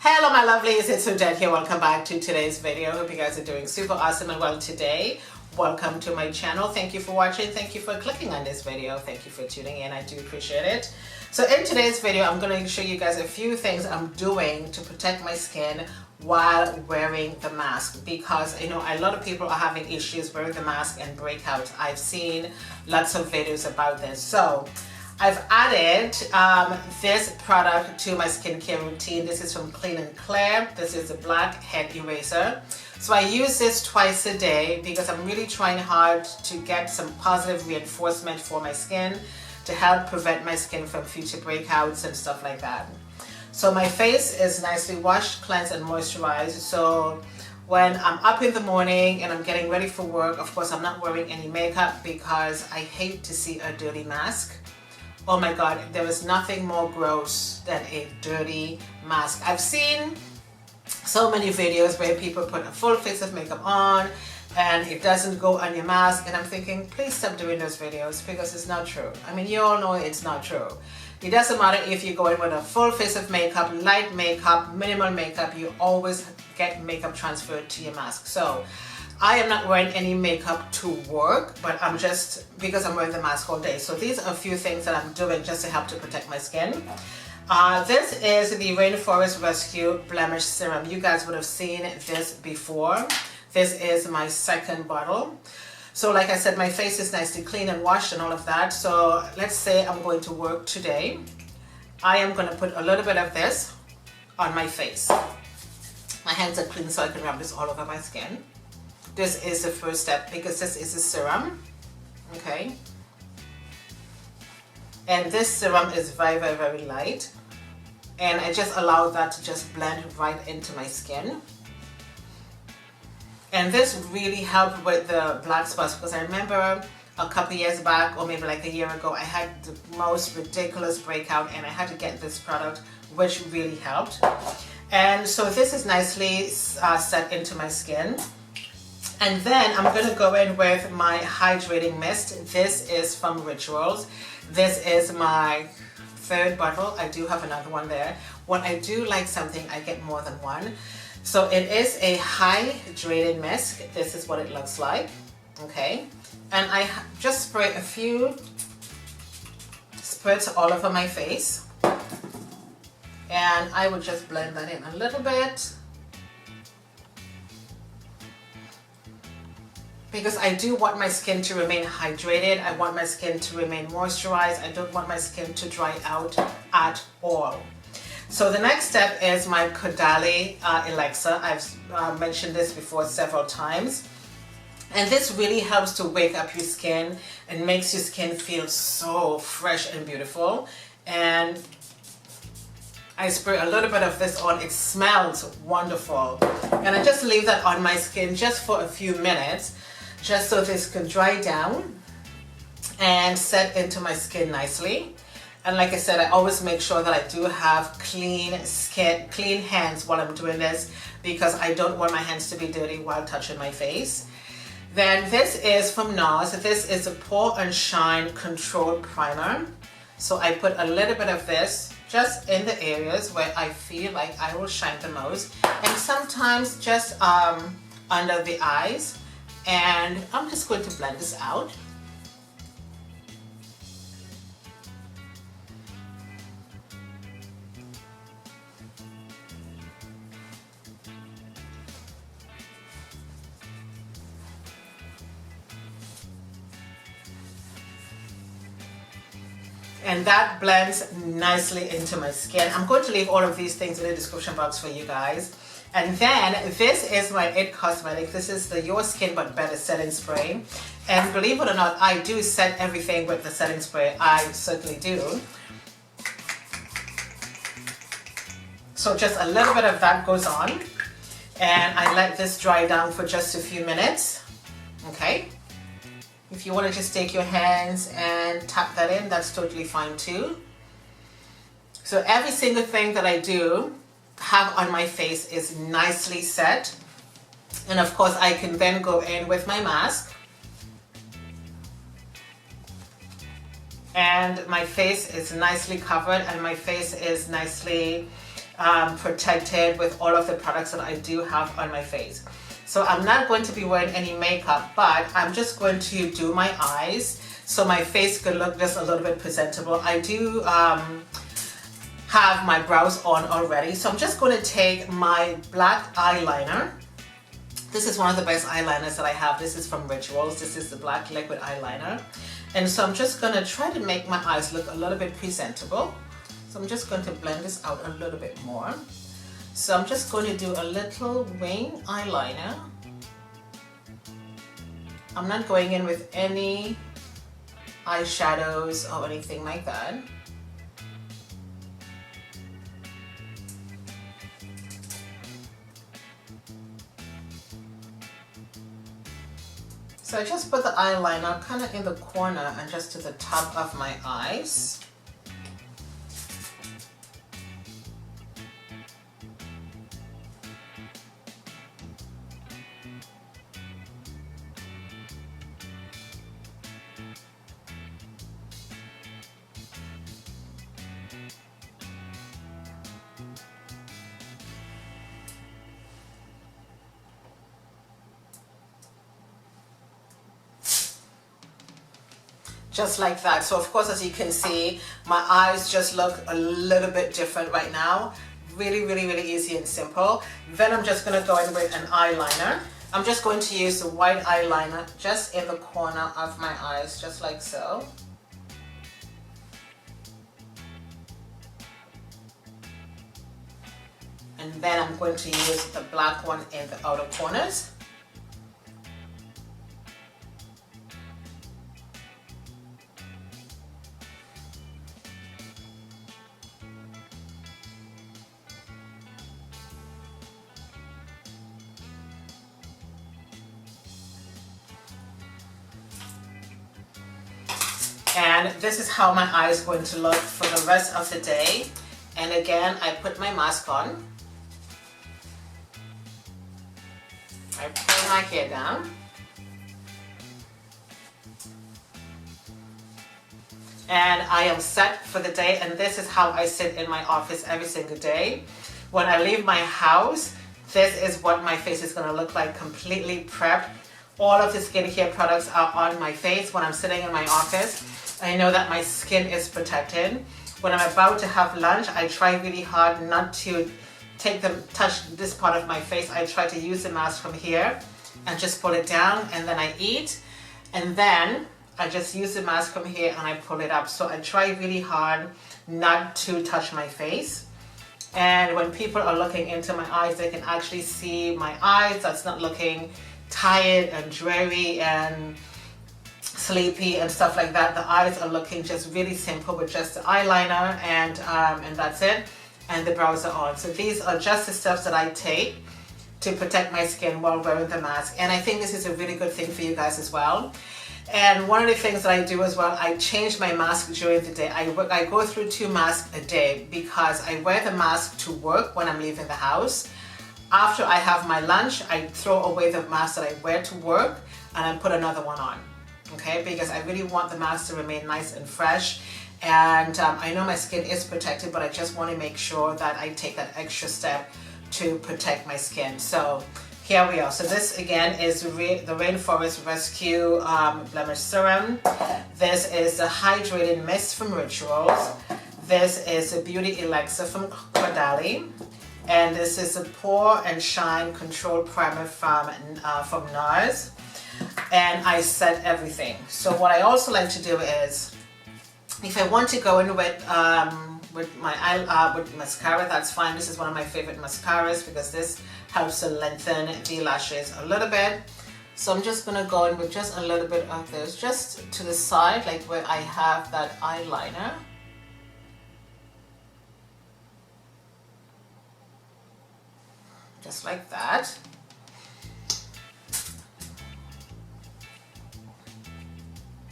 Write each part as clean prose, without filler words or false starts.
Hello my lovelies, it's Odette here. Welcome back to today's video. Hope you guys are doing super awesome and well today. Welcome to my channel. Thank you for watching. Thank you for clicking on this video. Thank you for tuning in. I do appreciate it. So in today's video, I'm going to show you guys a few things I'm doing to protect my skin while wearing the mask, because I know a lot of people are having issues wearing the mask and breakouts. I've seen lots of videos about this. So I've added this product to my skincare routine. This is from Clean and Clear. This is a black head eraser. So I use this twice a day because I'm really trying hard to get some positive reinforcement for my skin to help prevent my skin from future breakouts and stuff like that. So my face is nicely washed, cleansed, and moisturized. So when I'm up in the morning and I'm getting ready for work, of course I'm not wearing any makeup because I hate to see a dirty mask. Oh my God, there is nothing more gross than a dirty mask. I've seen so many videos where people put a full face of makeup on and it doesn't go on your mask, and I'm thinking, please stop doing those videos because it's not true. I mean, you all know it's not true. It doesn't matter if you go in with a full face of makeup, light makeup, minimal makeup, you always get makeup transferred to your mask. So I am not wearing any makeup to work, but I'm just, because I'm wearing the mask all day. So these are a few things that I'm doing just to help to protect my skin. This is the Rainforest Rescue Blemish Serum. You guys would have seen this before. This is my second bottle. So like I said, my face is nicely clean and washed and all of that. So let's say I'm going to work today. I am going to put a little bit of this on my face. My hands are clean so I can rub this all over my skin. This is the first step because this is a serum, okay? And this serum is very, very, very light. And I just allow that to just blend right into my skin. And this really helped with the black spots because I remember a couple years back, or maybe like a year ago, I had the most ridiculous breakout and I had to get this product, which really helped. And so this is nicely set into my skin. And then I'm going to go in with my Hydrating Mist. This is from Rituals. This is my third bottle. I do have another one there. When I do like something, I get more than one. So it is a Hydrating Mist. This is what it looks like. Okay. And I just spray a few spritz all over my face. And I would just blend that in a little bit, because I do want my skin to remain hydrated. I want my skin to remain moisturized. I don't want my skin to dry out at all. So the next step is my Caudalie Elixir. I've mentioned this before several times. And this really helps to wake up your skin and makes your skin feel so fresh and beautiful. And I spray a little bit of this on. It smells wonderful. And I just leave that on my skin just for a few minutes, just so this can dry down and set into my skin nicely. And like I said, I always make sure that I do have clean skin, clean hands while I'm doing this, because I don't want my hands to be dirty while touching my face. Then this is from Nars. This is a Pore and Shine Control Primer. So I put a little bit of this just in the areas where I feel like I will shine the most, and sometimes just under the eyes. And I'm just going to blend this out. And that blends nicely into my skin. I'm going to leave all of these things in the description box for you guys. And then this is my It Cosmetic. This is the Your Skin But Better setting spray. And believe it or not, I do set everything with the setting spray. I certainly do. So just a little bit of that goes on. And I let this dry down for just a few minutes. Okay. If you want to just take your hands and tap that in, that's totally fine too. So every single thing that I do have on my face is nicely set. And of course I can then go in with my mask and my face is nicely covered and my face is nicely protected with all of the products that I do have on my face. So I'm not going to be wearing any makeup, but I'm just going to do my eyes so my face could look just a little bit presentable. I do have my brows on already, so I'm just going to take my black eyeliner. This is one of the best eyeliners that I have. This is from Rituals. This is the black liquid eyeliner. And so I'm just going to try to make my eyes look a little bit presentable. So I'm just going to blend this out a little bit more. So I'm just going to do a little wing eyeliner. I'm not going in with any eyeshadows or anything like that. So I just put the eyeliner kind of in the corner and just to the top of my eyes. Just like that. So of course, as you can see, my eyes just look a little bit different right now. Really, really, really easy and simple. Then I'm just going to go in with an eyeliner. I'm just going to use the white eyeliner just in the corner of my eyes, just like so. And then I'm going to use the black one in the outer corners. And this is how my eye is going to look for the rest of the day. And again, I put my mask on. I pull my hair down. And I am set for the day, and this is how I sit in my office every single day. When I leave my house, this is what my face is going to look like, completely prepped. All of the skincare products are on my face. When I'm sitting in my office, I know that my skin is protected. When I'm about to have lunch, I try really hard not to touch this part of my face. I try to use the mask from here and just pull it down, and then I eat. And then I just use the mask from here and I pull it up. So I try really hard not to touch my face. And when people are looking into my eyes, they can actually see my eyes that's not looking tired and dreary and sleepy and stuff like that. The eyes are looking just really simple with just the eyeliner and that's it. And the brows are on. So these are just the steps that I take to protect my skin while wearing the mask. And I think this is a really good thing for you guys as well. And one of the things that I do as well, I change my mask during the day. I go through 2 masks a day because I wear the mask to work when I'm leaving the house. After I have my lunch, I throw away the mask that I wear to work and I put another one on. Okay, because I really want the mask to remain nice and fresh. And I know my skin is protected, but I just want to make sure that I take that extra step to protect my skin. So here we are. So this again is the Rainforest Rescue Blemish Serum. This is the Hydrating Mist from Rituals. This is the Beauty Elixir from Caudalie. And this is the Pore and Shine Control Primer from Nars. And I set everything. So what I also like to do is, if I want to go in with mascara, that's fine. This is one of my favorite mascaras because this helps to lengthen the lashes a little bit. So I'm just going to go in with just a little bit of this, just to the side, like where I have that eyeliner. Just like that.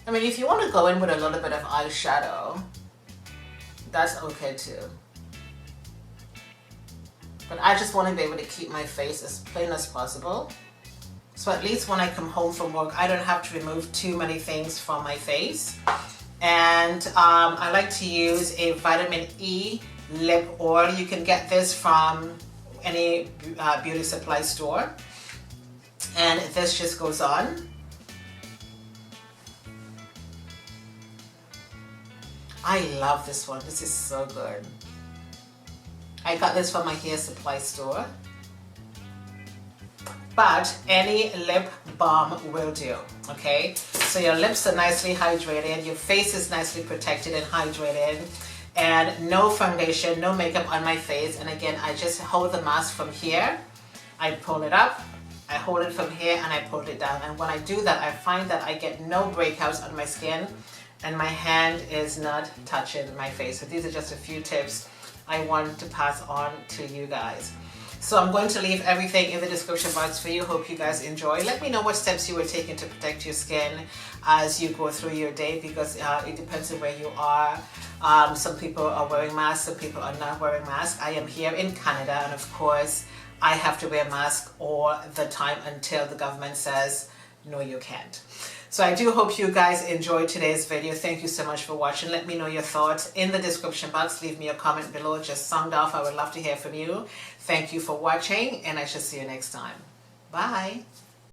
I mean, if you want to go in with a little bit of eyeshadow, that's okay too. But I just want to be able to keep my face as plain as possible. So at least when I come home from work, I don't have to remove too many things from my face. And I like to use a vitamin E lip oil. You can get this from any beauty supply store. And this just goes on. I love this one. This is so good. I got this from my hair supply store. But any lip balm will do, okay? So your lips are nicely hydrated, your face is nicely protected and hydrated, and no foundation, no makeup on my face. And again, I just hold the mask from here, I pull it up, I hold it from here, and I pull it down. And when I do that, I find that I get no breakouts on my skin, and my hand is not touching my face. So these are just a few tips I want to pass on to you guys. So I'm going to leave everything in the description box for you. Hope you guys enjoy. Let me know what steps you were taking to protect your skin as you go through your day, because it depends on where you are. Some people are wearing masks, some people are not wearing masks. I am here in Canada, and of course I have to wear a mask all the time until the government says no, you can't. So I do hope you guys enjoyed today's video. Thank you so much for watching. Let me know your thoughts in the description box. Leave me a comment below. Just sound off. I would love to hear from you. Thank you for watching, and I shall see you next time. Bye.